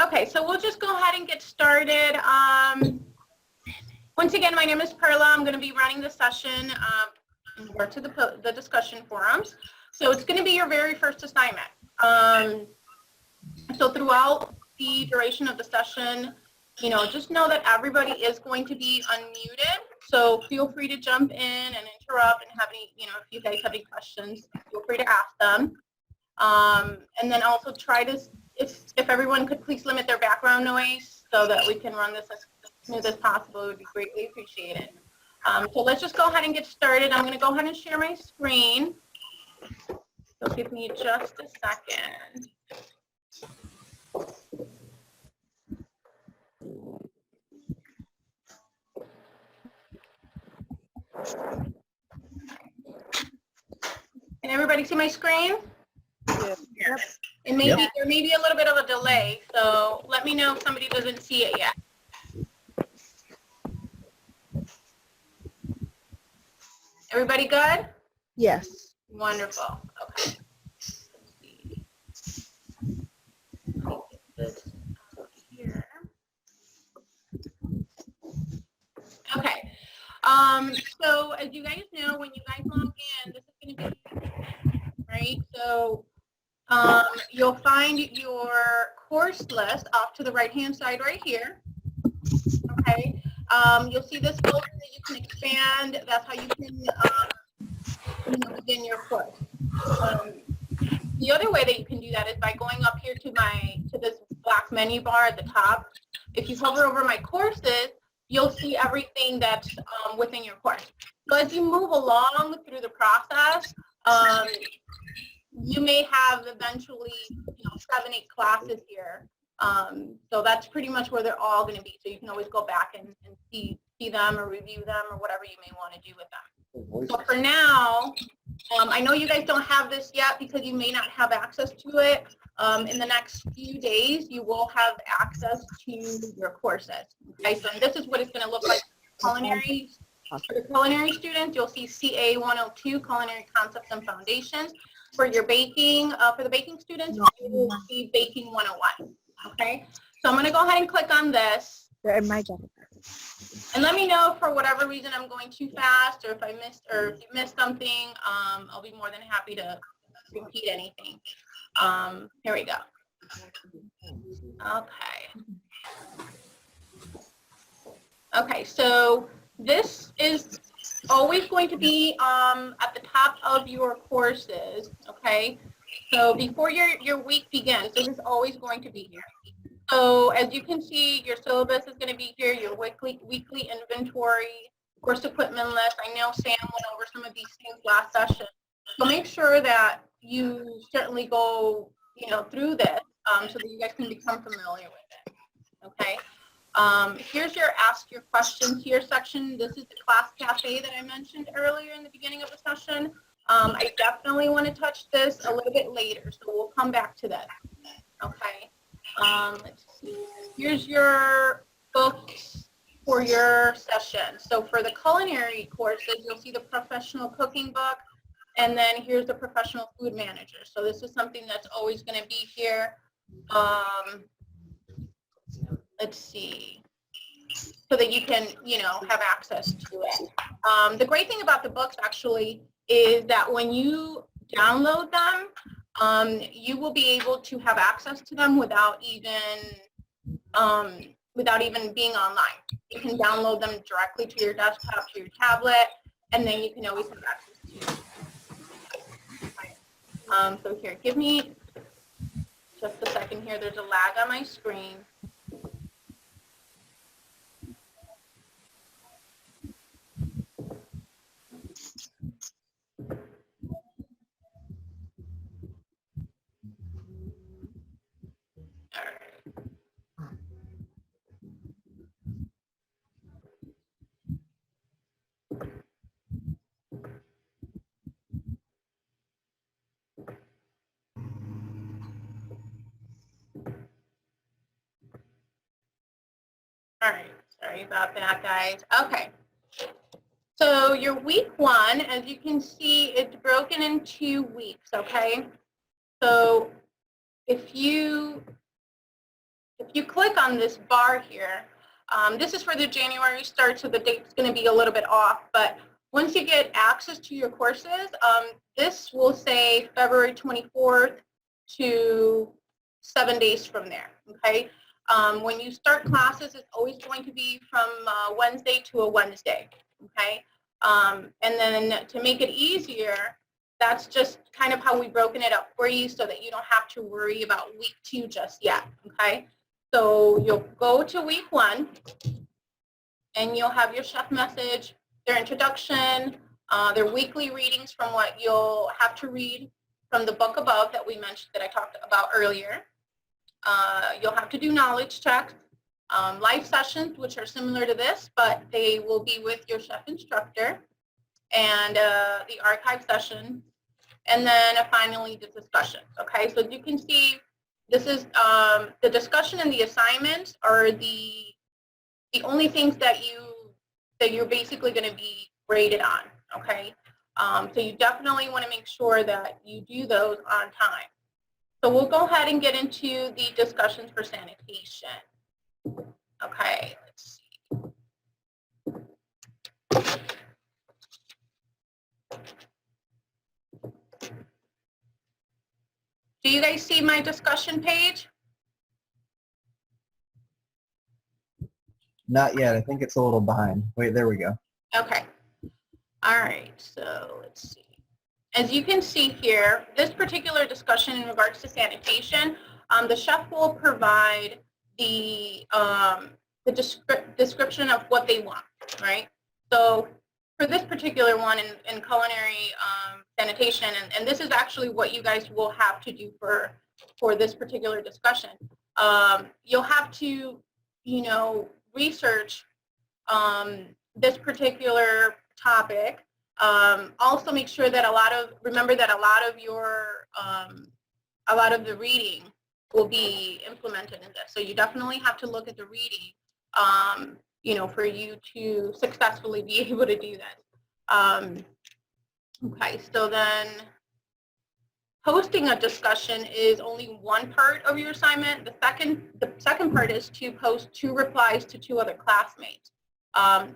Okay, so we'll just go ahead and get started. Once again, my name is Perla. I'm going to be running the session over to the discussion forums. So it's going to be your very first assignment. So throughout the duration of the session, just know that everybody is going to be unmuted. So feel free to jump in and interrupt and have any, if you guys have any questions, feel free to ask them. And then also try to, if everyone could please limit their background noise so that we can run this as smooth as possible, it would be greatly appreciated. So let's just go ahead and get started. I'm going to go ahead and share my screen. So give me just a second. Can everybody see my screen? Yes. And maybe there may be a little bit of a delay, so let me know if somebody doesn't see it yet. Everybody good? Yes. Wonderful. Okay. Let's see. Let me get this out here. Okay. So as you guys know, when you guys log in, this is going to be right. So you'll find your course list off to the right-hand side right here. Okay. You'll see this folder that you can expand. That's how you can begin your course. The other way that you can do that is by going up here to this black menu bar at the top. If you hover over my courses, you'll see everything that's within your course. So as you move along through the process, you may have eventually 7, 8 classes here. So that's pretty much where they're all going to be. So you can always go back and see them or review them or whatever you may want to do with them. So for now, I know you guys don't have this yet because you may not have access to it. In the next few days, you will have access to your courses. Okay, so this is what it's going to look like for the culinary students. You'll see CA 102, Culinary Concepts and Foundations. For your baking, for the baking students, you will see Baking 101. Okay, so I'm going to go ahead and click on this. And let me know if for whatever reason I'm going too fast, or if you missed something, I'll be more than happy to repeat anything. Here we go. Okay, so this is always going to be at the top of your courses, okay? So before your week begins, this is always going to be here. So as you can see, your syllabus is going to be here, your weekly inventory, course equipment list. I know Sam went over some of these things last session. So make sure that you certainly go, through this so that you guys can become familiar with it, okay? Here's your Ask Your Questions Here section. This is the class cafe that I mentioned earlier in the beginning of the session. I definitely want to touch this a little bit later, so we'll come back to that, okay? Let's see. Here's your books for your session. So for the culinary courses, you'll see the professional cooking book, and then here's the professional food manager. So this is something that's always going to be here. Let's see, so that you can, have access to it. The great thing about the books actually is that when you download them, you will be able to have access to them without even being online. You can download them directly to your desktop, to your tablet, and then you can always have access to them. So here, give me just a second here. There's a lag on my screen. All right, sorry about that, guys. Okay, so your week 1, as you can see, it's broken in 2 weeks, okay? So if you if you click on this bar here, this is for the January start, so the date's going to be a little bit off. But once you get access to your courses, this will say February 24th to 7 days from there, okay? When you start classes, it's always going to be from Wednesday to a Wednesday, okay? And then to make it easier, that's just kind of how we've broken it up for you so that you don't have to worry about week 2 just yet, okay? So you'll go to week 1, and you'll have your chef message, their introduction, their weekly readings from what you'll have to read from the book above that we mentioned, that I talked about earlier. You'll have to do knowledge checks, live sessions, which are similar to this, but they will be with your chef instructor, and the archive session, and then finally the discussions. Okay, so you can see this is the discussion and the assignments are the only things that you're basically going to be graded on. Okay, so you definitely want to make sure that you do those on time. So we'll go ahead and get into the discussions for sanitation. Okay, let's see. Do you guys see my discussion page? Not yet. I think it's a little behind. Wait, there we go. Okay. All right, so let's see. As you can see here, this particular discussion in regards to sanitation, the chef will provide the description of what they want, right? So for this particular one in culinary sanitation, and this is actually what you guys will have to do for this particular discussion, you'll have to, research this particular topic. Also make sure that remember that a lot of the reading will be implemented in this. So you definitely have to look at the reading, for you to successfully be able to do that. Okay, so then hosting a discussion is only one part of your assignment. The second part is to post 2 replies to 2 other classmates.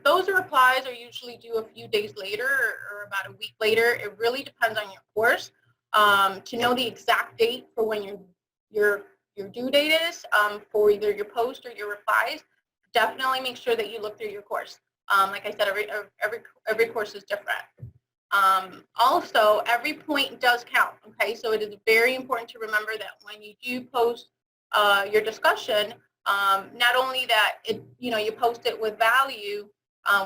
Those replies are usually due a few days later or about a week later. It really depends on your course. To know the exact date for when your due date is for either your post or your replies, definitely make sure that you look through your course. Like I said, every course is different. Also, every point does count, okay? So it is very important to remember that when you do post your discussion, not only that you post it with value,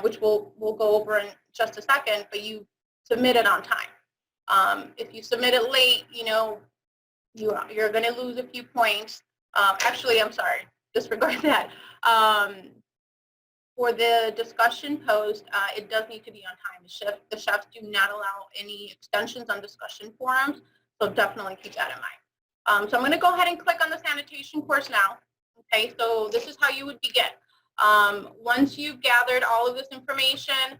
which we'll go over in just a second, but you submit it on time. If you submit it late, you're going to lose a few points. Actually, I'm sorry, disregard that. For the discussion post, it does need to be on time. The chefs do not allow any extensions on discussion forums, so definitely keep that in mind. So I'm going to go ahead and click on the sanitation course now. Okay, so this is how you would begin. Once you've gathered all of this information,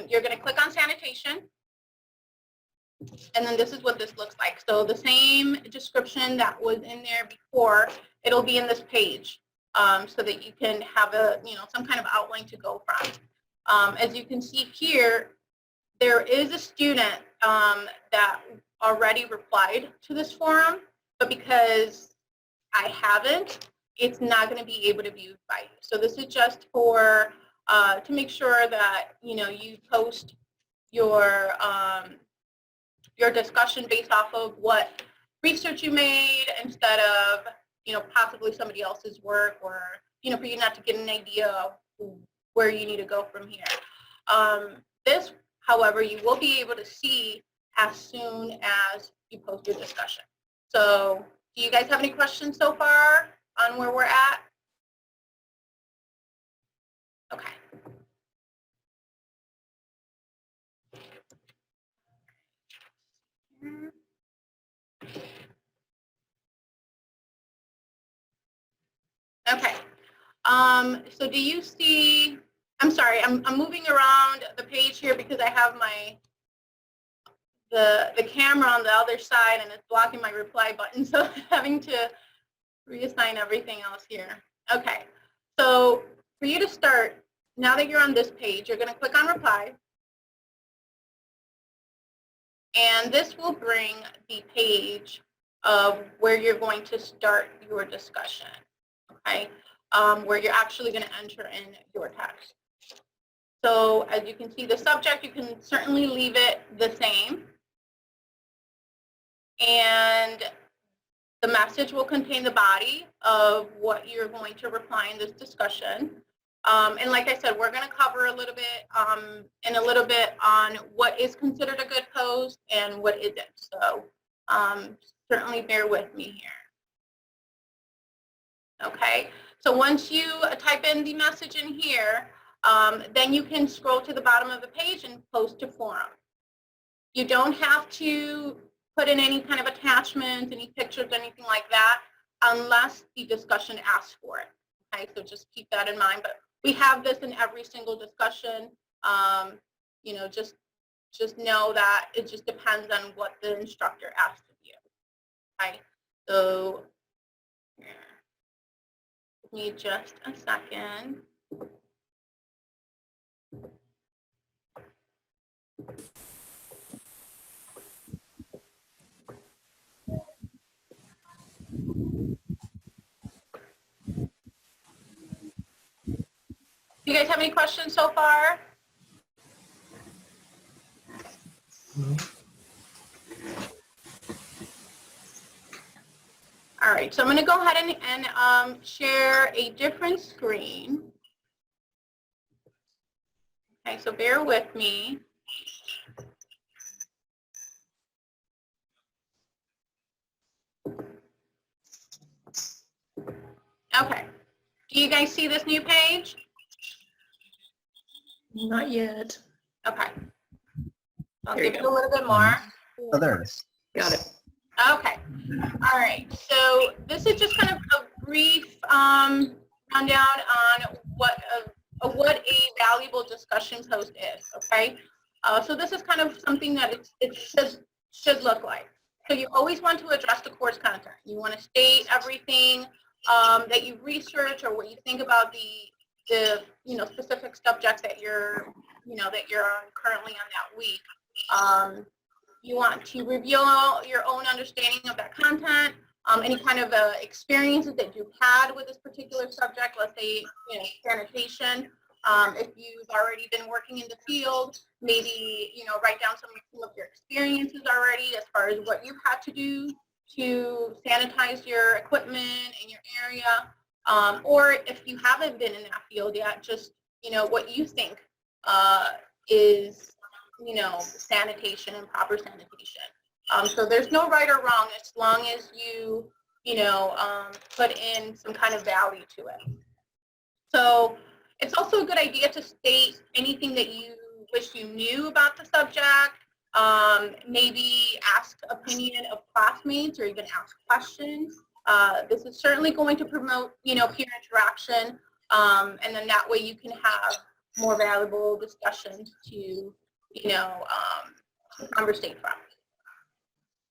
you're going to click on sanitation, and then this is what this looks like. So the same description that was in there before, it'll be in this page. So that you can have some kind of outline to go from. As you can see here, there is a student that already replied to this forum, but because I haven't, it's not going to be able to be viewed by you. So this is just for to make sure that you post your discussion based off of what research you made instead of possibly somebody else's work, or, for you not to get an idea of where you need to go from here. This, however, you will be able to see as soon as you post your discussion. So do you guys have any questions so far on where we're at? Okay. Okay, so do you see, I'm sorry, I'm moving around the page here because I have the camera on the other side and it's blocking my reply button, so I'm having to reassign everything else here. Okay, so for you to start, now that you're on this page, you're going to click on reply. And this will bring the page of where you're going to start your discussion, okay? Where you're actually going to enter in your text. So as you can see, the subject, you can certainly leave it the same. And the message will contain the body of what you're going to reply in this discussion. And like I said, we're going to cover a little bit in a little bit on what is considered a good post and what isn't. So certainly bear with me here. Okay, so once you type in the message in here, then you can scroll to the bottom of the page and post to forum. You don't have to put in any kind of attachments, any pictures, anything like that, unless the discussion asks for it. Okay, so just keep that in mind. But we have this in every single discussion. You know, just know that it just depends on what the instructor asks of you. Okay, so give me just a second. Do you guys have any questions so far? All right, so I'm going to go ahead and share a different screen. Okay, so bear with me. Okay, do you guys see this new page? Not yet. Okay, I'll There you give it go. a little bit more. Oh, there it is. Got it. Okay, all right, so this is just kind of a brief rundown on what a valuable discussion post is, okay? So this is kind of something that it should look like. So you always want to address the course content. You want to state everything that you research or what you think about the specific subject that you're currently on that week. You want to reveal your own understanding of that content, any kind of experiences that you've had with this particular subject, let's say, sanitation. If you've already been working in the field, maybe, write down some of your experiences already as far as what you've had to do to sanitize your equipment in your area. Or if you haven't been in that field yet, just, what you think is sanitation and proper sanitation. So there's no right or wrong as long as you, put in some kind of value to it. So it's also a good idea to state anything that you wish you knew about the subject, maybe ask opinion of classmates or even ask questions. This is certainly going to promote, peer interaction, and then that way you can have more valuable discussions to conversate from.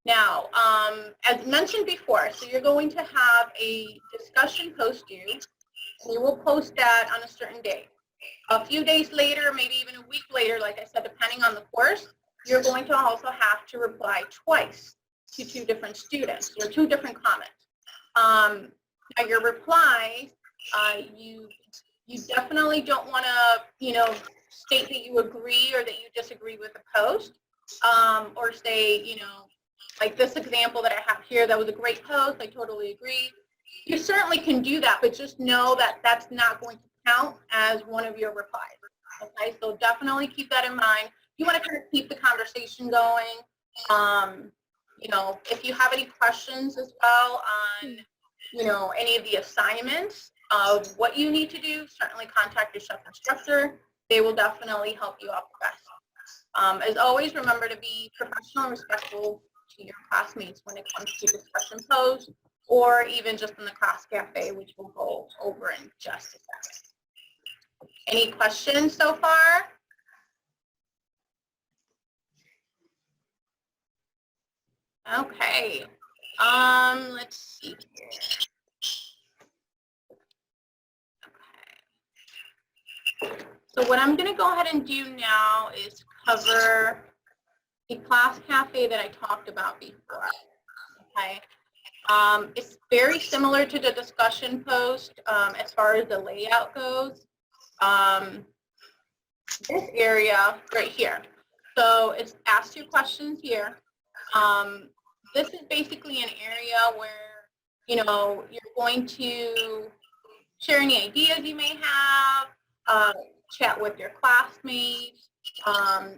Now, as mentioned before, so you're going to have a discussion post due. You will post that on a certain date. A few days later, maybe even a week later, like I said, depending on the course, you're going to also have to reply twice to two different students or two different comments. Now, your replies, you definitely don't want to, state that you agree or that you disagree with the post, or say, like this example that I have here, that was a great post, I totally agree. You certainly can do that, but just know that that's not going to count as one of your replies. Okay, so definitely keep that in mind. You want to kind of keep the conversation going. If you have any questions as well on, any of the assignments of what you need to do, certainly contact your chef instructor. They will definitely help you out the best. As always, remember to be professional and respectful to your classmates when it comes to discussion posts, or even just in the class cafe, which we'll go over in just a second. Any questions so far? Okay. Let's see here. So what I'm going to go ahead and do now is cover the class cafe that I talked about before. Okay. It's very similar to the discussion post as far as the layout goes. This area right here. So it's ask you questions here. This is basically an area where, you know, you're going to share any ideas you may have, chat with your classmates.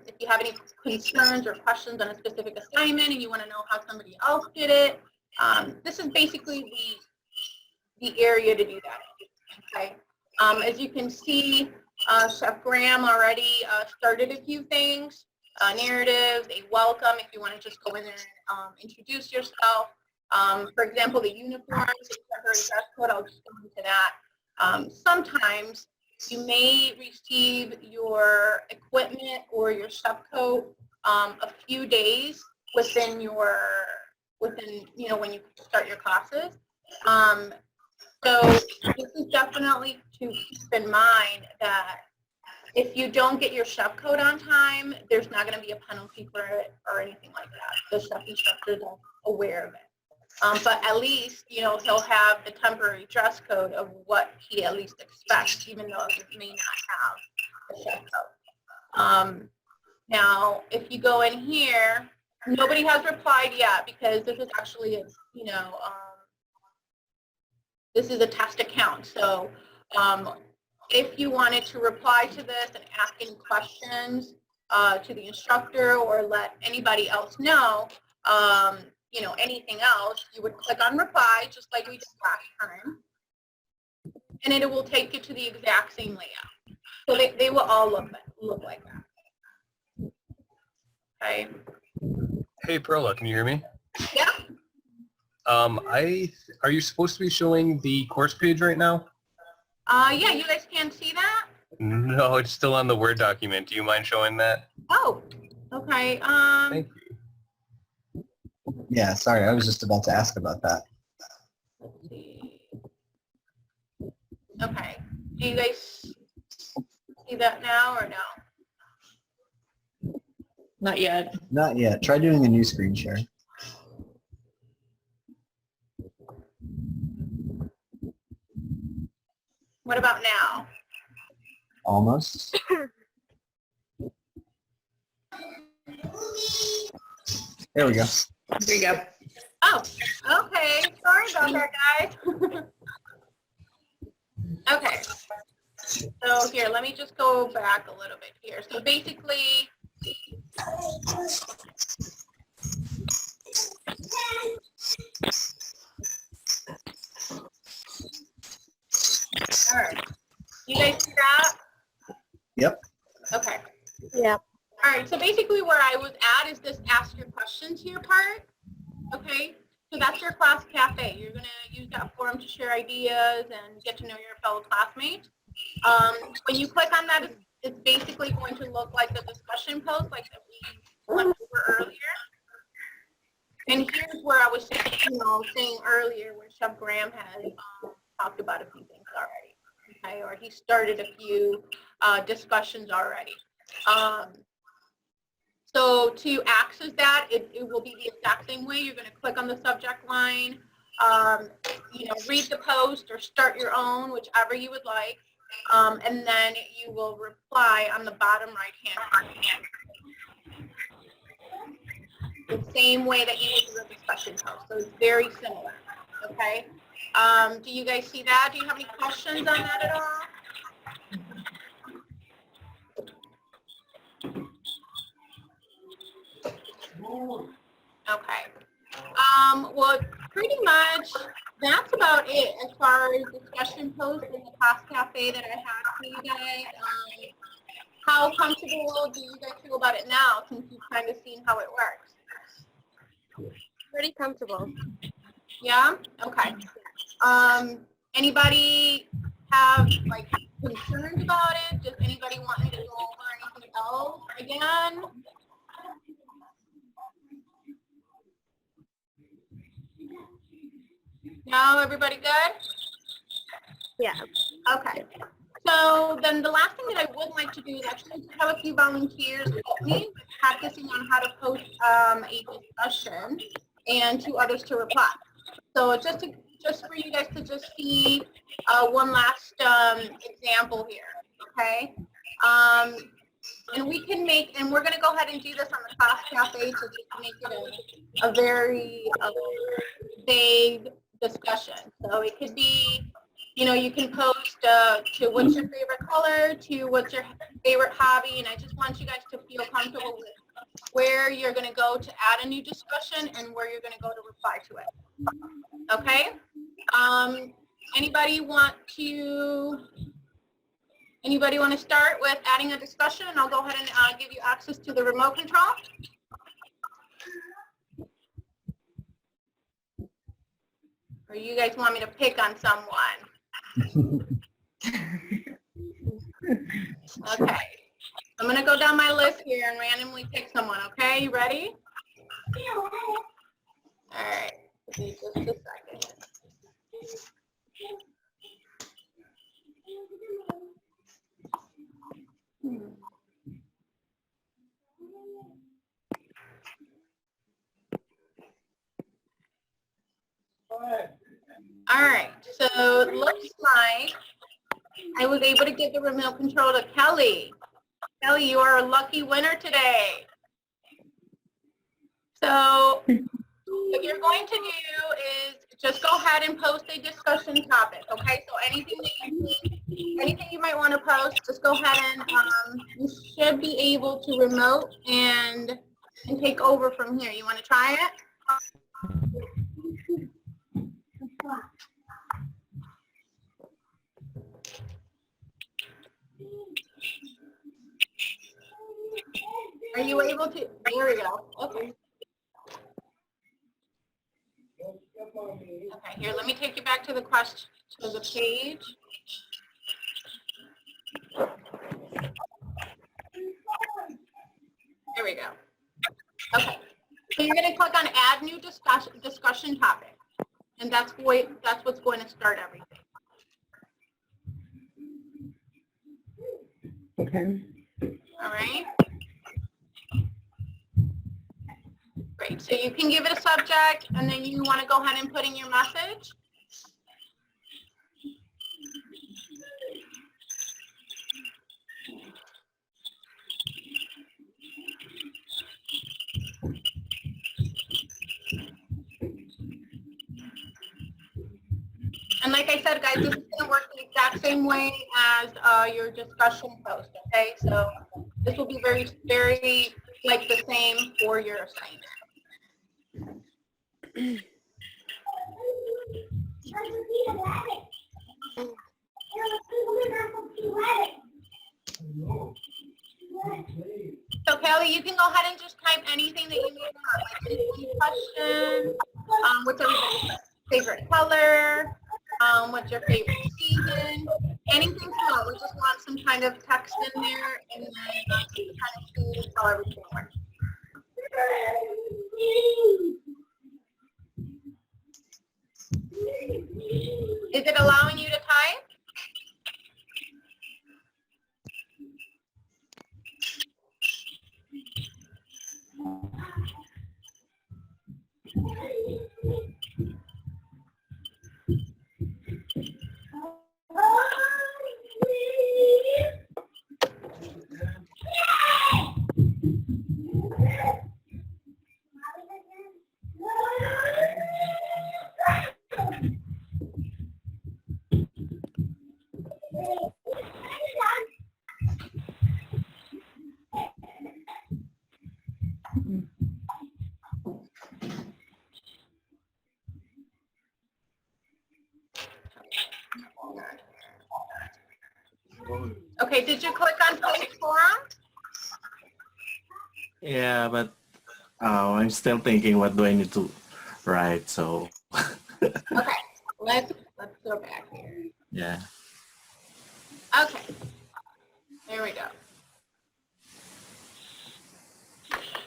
If you have any concerns or questions on a specific assignment and you want to know how somebody else did it, this is basically the area to do that. Okay. As you can see, Chef Graham already started a few things, narratives, a welcome if you want to just go in there and introduce yourself. For example, the uniforms, the temporary dress code, I'll just go into that. Sometimes you may receive your equipment or your chef coat a few days within you know, when you start your classes. So this is definitely to keep in mind that if you don't get your chef code on time, there's not going to be a penalty for it or anything like that. The chef instructors are aware of it. But at least, you know, he'll have the temporary dress code of what he at least expects, even though he may not have the chef code. Now, if you go in here, nobody has replied yet because this is actually, you know, this is a test account. So if you wanted to reply to this and ask any questions to the instructor or let anybody else know, you know, anything else, you would click on reply just like we did last time. And it will take you to the exact same layout. So they will all look like that. Okay. Hey, Perla, can you hear me? Yeah. Are you supposed to be showing the course page right now? Yeah, you guys can see that? No, it's still on the Word document. Do you mind showing that? Oh, okay. Thank you. Yeah, sorry, I was just about to ask about that. Let's see. Okay. Do you guys see that now or no? Not yet. Not yet. Try doing a new screen share. What about now? Almost. There we go. There you go. Oh, okay. Sorry about that, guys. Okay. So here, let me just go back a little bit here. So basically, all right. You guys see that? Yep. Okay. Yep. All right. So basically where I was at is this ask your questions here part. Okay. So that's your class cafe. You're going to use that forum to share ideas and get to know your fellow classmates. When you click on that, it's basically going to look like the discussion post like that we went over earlier. And here's where I was saying earlier where Chef Graham has talked about a few things already. Okay, or he started a few discussions already. So to access that, it will be the exact same way. You're going to click on the subject line, read the post or start your own, whichever you would like, and then you will reply on the bottom right-hand corner. The same way that you would do a discussion post. So it's very similar. Okay. Do you guys see that? Do you have any questions on that at all? Okay. Well, pretty much that's about it as far as discussion posts in the class cafe that I had for you guys. How comfortable do you guys feel about it now since you've kind of seen how it works? Pretty comfortable. Yeah? Okay. Anybody have like concerns about it? Does anybody want me to go over anything else again? No, everybody good? Yeah. Okay. So then the last thing that I would like to do is actually have a few volunteers help me with practicing on how to post a discussion and 2 others to reply. So just for you guys to just see one last example here, okay? And we can make, and we're going to go ahead and do this on the class cafe to just make it a very vague discussion. So it could be, you know, you can post to what's your favorite color, to what's your favorite hobby, and I just want you guys to feel comfortable with where you're going to go to add a new discussion and where you're going to go to reply to it. Okay? Anybody want to start with adding a discussion, and I'll go ahead and give you access to the remote control. Or you guys want me to pick on someone? Okay. I'm going to go down my list here and randomly pick someone, okay? You ready? All right. Give me just a second. All right, so it looks like I was able to get the remote control to Kelly. Kelly, you are a lucky winner today. So what you're going to do is just go ahead and post a discussion topic, okay? So anything you might want to post, just go ahead and you should be able to remote and take over from here. You want to try it? Are you able to? There we go. Okay. Okay, here, let me take you back to the question, to the page. There we go. Okay, so you're going to click on Add New Discussion Topic, and that's what's going to start everything. Okay. All right. Great. So you can give it a subject, and then you want to go ahead and put in your message. And like I said, guys, this is going to work the exact same way as your discussion post, okay? So this will be very, very like the same for your assignment. So Kelly, you can go ahead and just type anything that you may want, like any question, what's everybody's favorite color, what's your favorite season, anything small. We just want some kind of text in there, and then kind of see how everything works. Is it allowing you to type? Okay, did you click on Post Forum? Yeah, but I'm still thinking, what do I need to write? So Okay, let's go back here. yeah. Okay, there we go.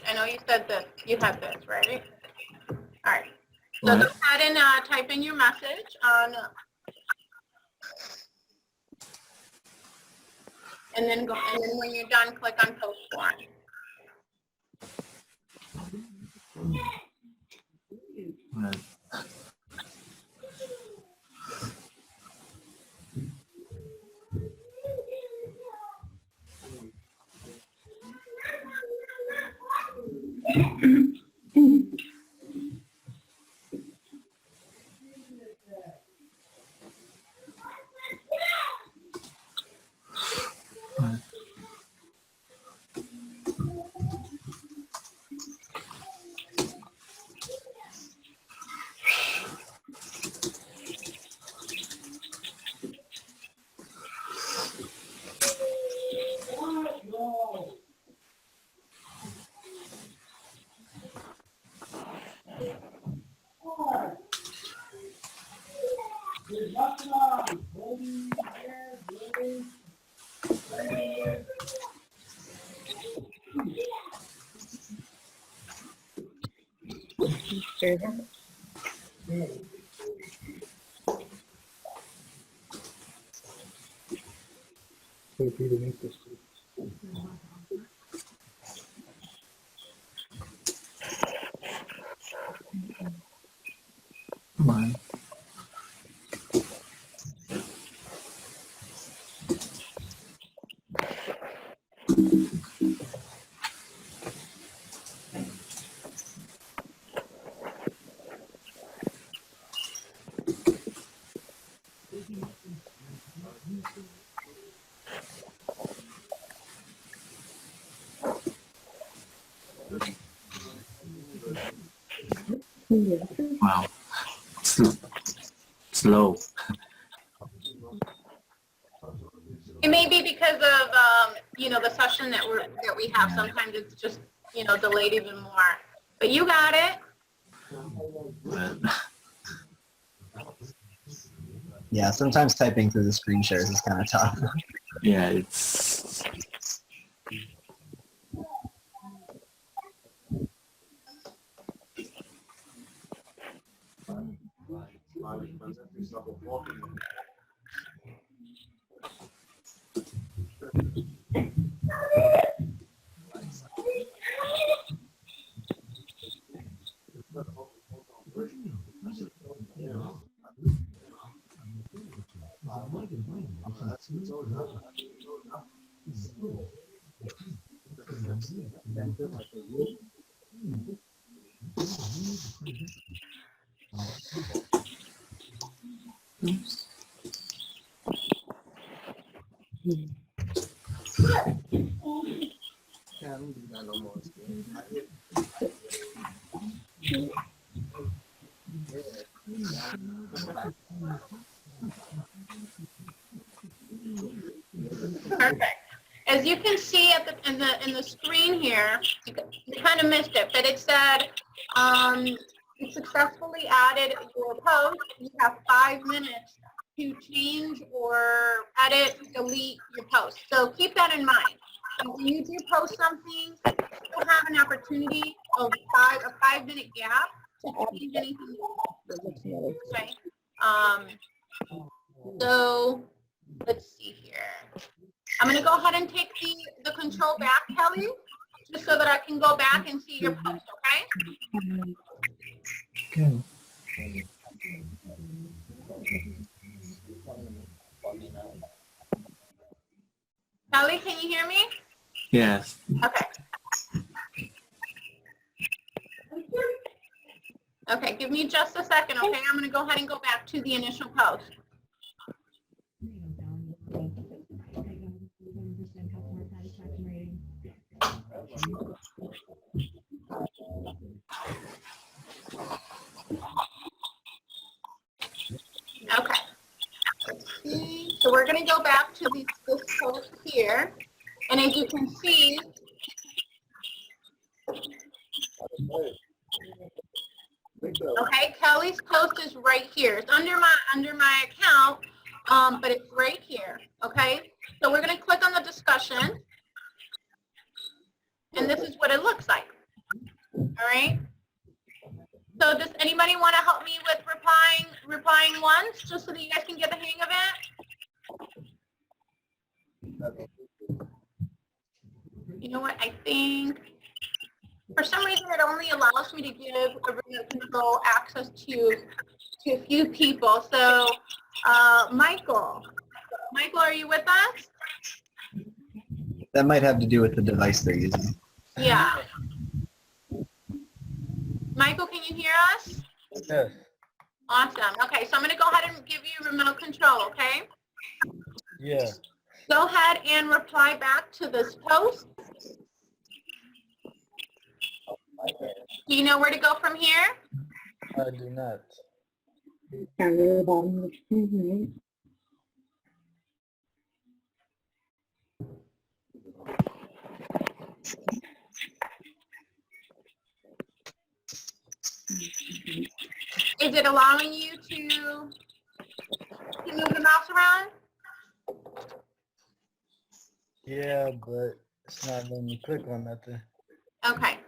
I know you said that you had this, right? All right. So What? go ahead and type in your message on. and then when you're done, click on post one. Right. Come on. Wow. Slow. It may be because of, the session that we have. Sometimes it's just, delayed even more. But you got it. But Yeah, sometimes typing through the screen shares is kind of tough. yeah, it's Perfect. As you can see in the screen here, you kind of missed it, but it said you successfully added your post. You have 5 minutes to change or edit, delete your post. So keep that in mind. And when you do post something, you'll have an opportunity of a 5-minute gap to change anything. Okay. So let's see here. I'm going to go ahead and take the control back, Kelly, just so that I can go back and see your post, okay? okay. Kelly, can you hear me? Yes. Okay. Okay, give me just a second, okay? I'm going to go ahead and go back to the initial post. Okay. So we're going to go back to this post here. And as you can see, okay, Kelly's post is right here. It's under my account, but it's right here, okay? So we're going to click on the discussion. And this is what it looks like. All right? So does anybody want to help me with replying once, just so that you guys can get the hang of it? You know what? I think for some reason it only allows me to give a remote control access to a few people. So, Michael, are you with us? That might have to do with the device they're using. Yeah. Michael, can you hear us? Yes. Awesome. Okay, so I'm going to go ahead and give you remote control, okay? Yeah. Go ahead and reply back to this post. Do you know where to go from here? I do not. Is it allowing you to move the mouse around? Yeah, but it's not letting me click on nothing. Okay.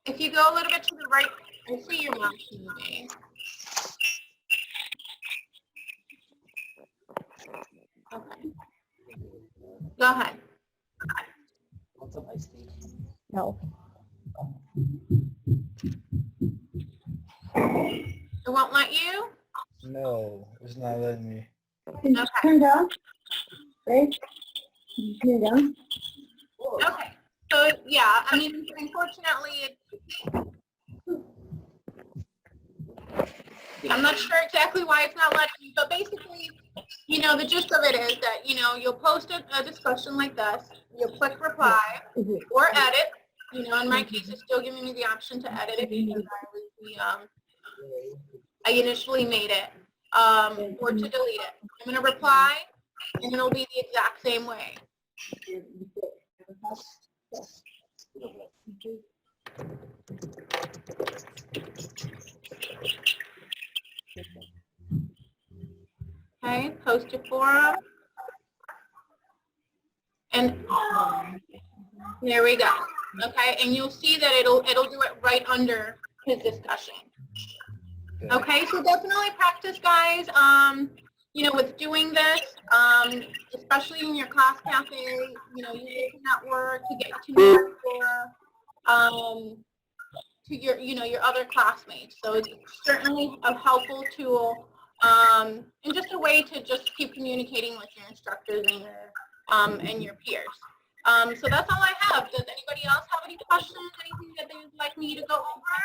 If you go a little bit to the right, I see your mouse moving. Okay. Go ahead. No. It won't let you? No, it's not letting me. Okay. Turn down. Right? Turn down. Okay. So, yeah, I mean, unfortunately, I'm not sure exactly why it's not letting you, but basically, you know, the gist of it is that, you know, you'll post a discussion like this, you'll click reply or edit. You know, in my case, it's still giving me the option to edit it because I initially made it, or to delete it. I'm going to reply, and it'll be the exact same way. Okay, post to forum. And there we go. Okay, and you'll see that it'll do it right under his discussion. Okay, so definitely practice, guys. You know, with doing this, especially in your class cafe, you know, you use the network to get to know your your other classmates. So it's certainly a helpful tool, and just a way to just keep communicating with your instructors and your peers. So that's all I have. Does anybody else have any questions, anything that they would like me to go over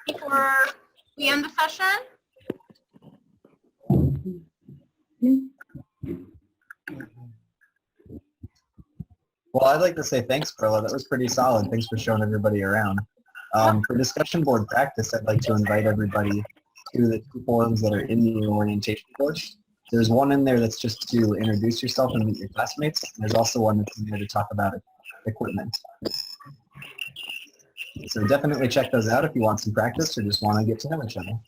before we end the session? Well, I'd like to say thanks, Perla. That was pretty solid. Thanks for showing everybody around. For discussion board practice, I'd like to invite everybody to the two forums that are in the orientation course. There's one in there that's just to introduce yourself and meet your classmates. There's also one that's in there to talk about equipment. So definitely check those out if you want some practice or just want to get to know each other.